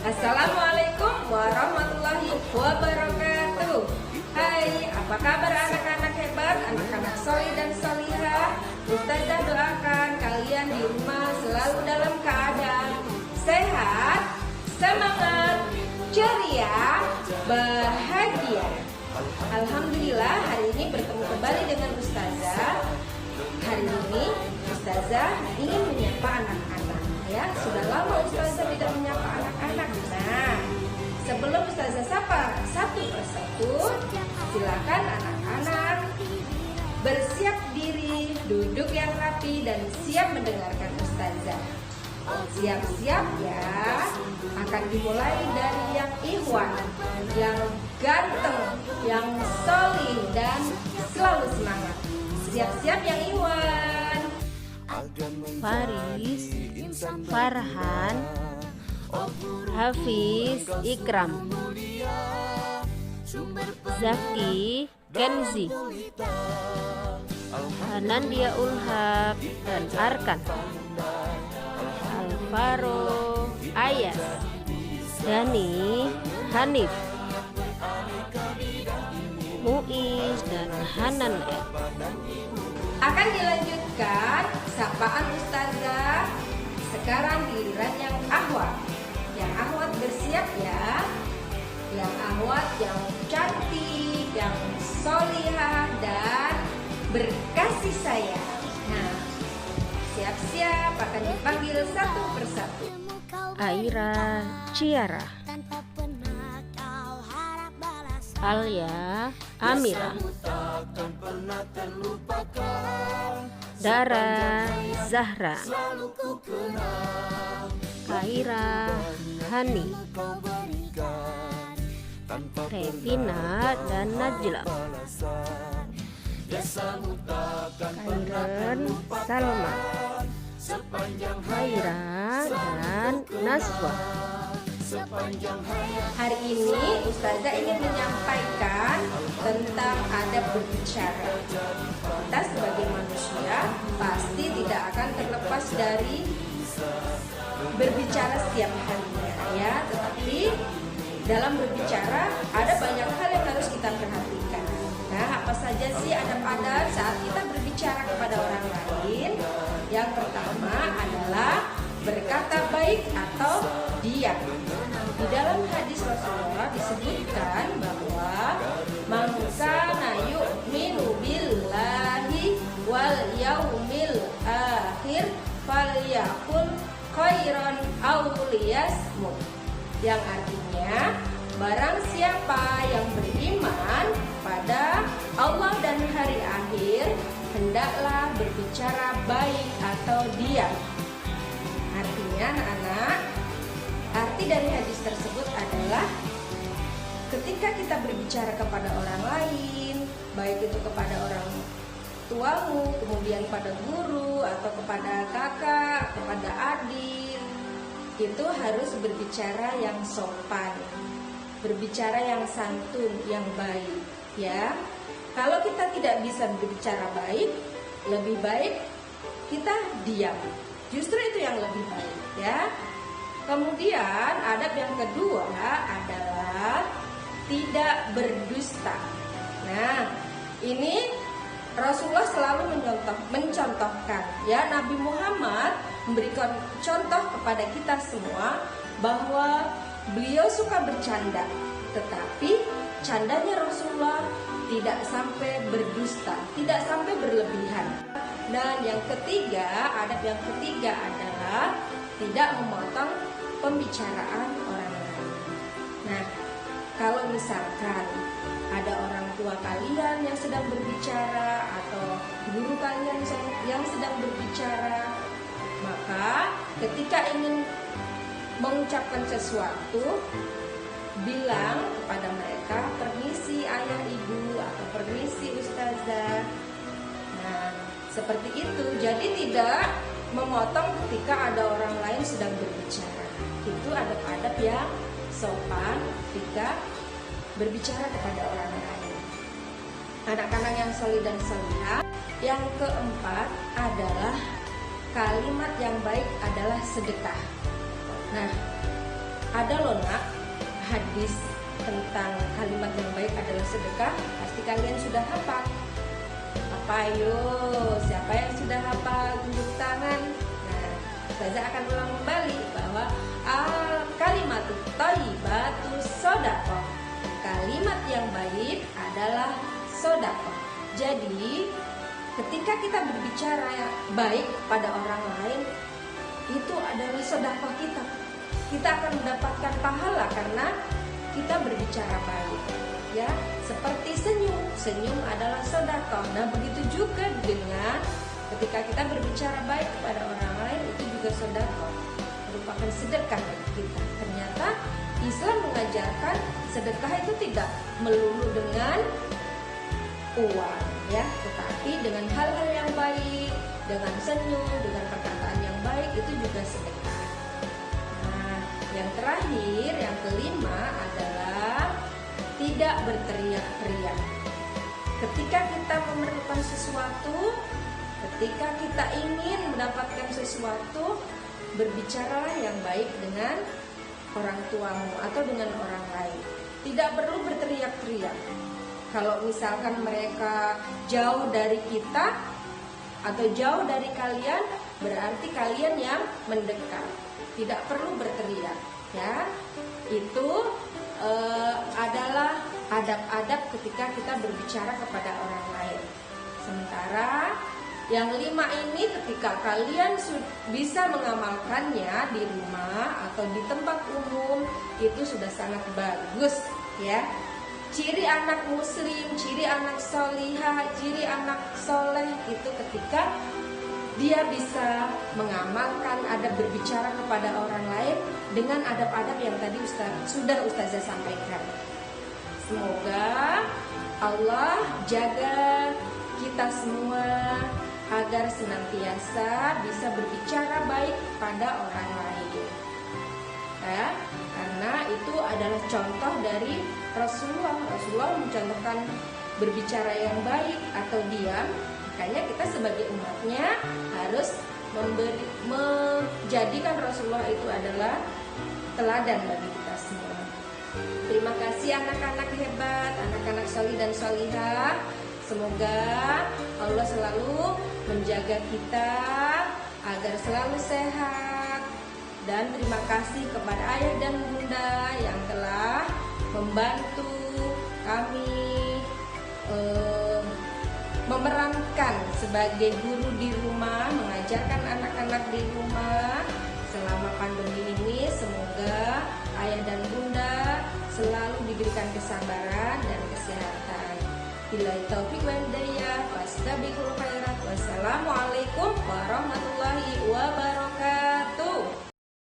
Assalamualaikum warahmatullahi wabarakatuh. Hai, apa kabar anak-anak hebat, anak-anak solih dan solihah? Ustazah doakan kalian di rumah selalu dalam keadaan sehat, semangat, ceria, bahagia. Alhamdulillah hari ini bertemu kembali dengan Ustazah. Hari ini Ustazah ingin menyapa anak-anak. Ya, sudah lama Ustazah tidak menyapa anak-anak. Nah, sebelum Ustazah sapa satu persatu, silakan anak-anak bersiap diri, duduk yang rapi dan siap mendengarkan Ustazah. Siap-siap ya. Akan dimulai dari yang ikhwan, yang ganteng, yang solih dan selalu semangat. Siap-siap yang ikhwan. Faris, Farhan, Hafiz, Ikram, Zaki, Kenzi, Hanandia Ulhab dan Arkan, Alvaro, Ayas, Dani, Hanif, Muiz dan Hanan. Akan dilanjutkan sapaan Ustazah. Sekarang giliran yang ahwat. Yang ahwat bersiap ya. Yang ahwat yang cantik, yang solihah dan berkasih sayang. Nah, siap-siap akan dipanggil satu persatu. Aira, Ciara, Alia, Amira, Dara, Zahra, Kaira, Hani, Revina dan Najla, Kairan, Salma, Khaira dan Naswa. Hari ini Ustazah ingin menyampaikan tentang adab berbicara. Kita sebagai manusia pasti tidak akan terlepas dari berbicara setiap harinya ya. Tetapi dalam berbicara ada banyak hal yang harus kita perhatikan. Nah, apa saja sih adab-adab saat kita berbicara kepada orang lain? Yang pertama adalah berkata baik atau diam. Di dalam hadis Rasulullah disebutkan bahwa man kana yu'minu billahi wal yaumil akhir falyaqul khairan aw liyasmut. Yang artinya barang siapa yang beriman pada Allah dan hari akhir hendaklah berbicara baik atau diam. Artinya anak-anak, arti dari hadis tersebut adalah ketika kita berbicara kepada orang lain, baik itu kepada orang tuamu, kemudian pada guru atau kepada kakak, kepada adik, itu harus berbicara yang sopan, berbicara yang santun, yang baik ya. Kalau kita tidak bisa berbicara baik, lebih baik kita diam. Justru itu yang lebih baik ya. Kemudian adab yang kedua adalah tidak berdusta. Nah, ini Rasulullah selalu mencontohkan ya. Nabi Muhammad memberikan contoh kepada kita semua bahwa beliau suka bercanda, tetapi candanya Rasulullah tidak sampai berdusta, tidak sampai berlebihan. Dan yang ketiga, adab yang ketiga adalah tidak memotong pembicaraan orang lain. Nah, kalau misalkan ada orang tua kalian yang sedang berbicara atau guru kalian yang sedang berbicara, maka ketika ingin mengucapkan sesuatu, bilang kepada mereka, permisi ayah ibu atau permisi ustazah. Nah, seperti itu. Jadi tidak memotong ketika ada orang lain sedang berbicara. Itu adab-adab yang sopan ketika berbicara kepada orang lain. Anak-anak yang solih dan solihah. Yang keempat adalah kalimat yang baik adalah sedekah. Nah, ada loh nak, hadis tentang kalimat yang baik adalah sedekah. Pasti kalian sudah hafal. Apa ayo? Siapa yang sudah hafal? Tunjuk tangan. Nah, Ustazah akan ulang kembali bahwa kalimatut thayyibatus shadaqah. Kalimat yang baik adalah sedekah. Jadi, ketika kita berbicara yang baik pada orang lain, itu adalah sedekah kita. Kita akan mendapatkan pahala karena kita berbicara baik. Ya, seperti senyum adalah sedekah. Nah, begitu juga dengan ketika kita berbicara baik kepada orang lain, itu juga sedekah, merupakan sedekah bagi kita. Ternyata Islam mengajarkan sedekah itu tidak melulu dengan uang, ya, tetapi dengan hal-hal yang baik, dengan senyum, dengan perkataan yang baik, itu juga sedekah. Nah, yang terakhir, yang kelima adalah tidak berteriak-teriak. Ketika kita memerlukan sesuatu, ketika kita ingin mendapatkan sesuatu, berbicaralah yang baik dengan orang tuamu atau dengan orang lain. Tidak perlu berteriak-teriak. Kalau misalkan mereka jauh dari kita atau jauh dari kalian, berarti kalian yang mendekat. Tidak perlu berteriak, ya. Itu adalah adab-adab ketika kita berbicara kepada orang lain. Sementara yang 5 ini ketika kalian bisa mengamalkannya di rumah atau di tempat umum, itu sudah sangat bagus, ya. Ciri anak muslim, ciri anak solihah, ciri anak soleh itu ketika dia bisa mengamalkan adab berbicara kepada orang lain dengan adab-adab yang tadi sudah Ustazah sampaikan. Semoga Allah jaga kita semua agar senantiasa bisa berbicara baik pada orang lain, ya, karena itu adalah contoh dari Rasulullah. Rasulullah mencontohkan berbicara yang baik atau diam. Makanya kita sebagai umatnya harus menjadikan Rasulullah itu adalah teladan bagi kita semua. Terima kasih anak-anak hebat, anak-anak solih dan solihah. Semoga Allah selalu menjaga kita agar selalu sehat. Dan terima kasih kepada ayah dan bunda yang telah membantu kami memerankan sebagai guru di rumah, mengajarkan anak-anak di rumah selama pandemi ini. Semoga ayah dan bunda selalu diberikan kesabaran dan kesehatan. Billahi taufiq wal hidayah. Wassalamualaikum warahmatullahi wabarakatuh.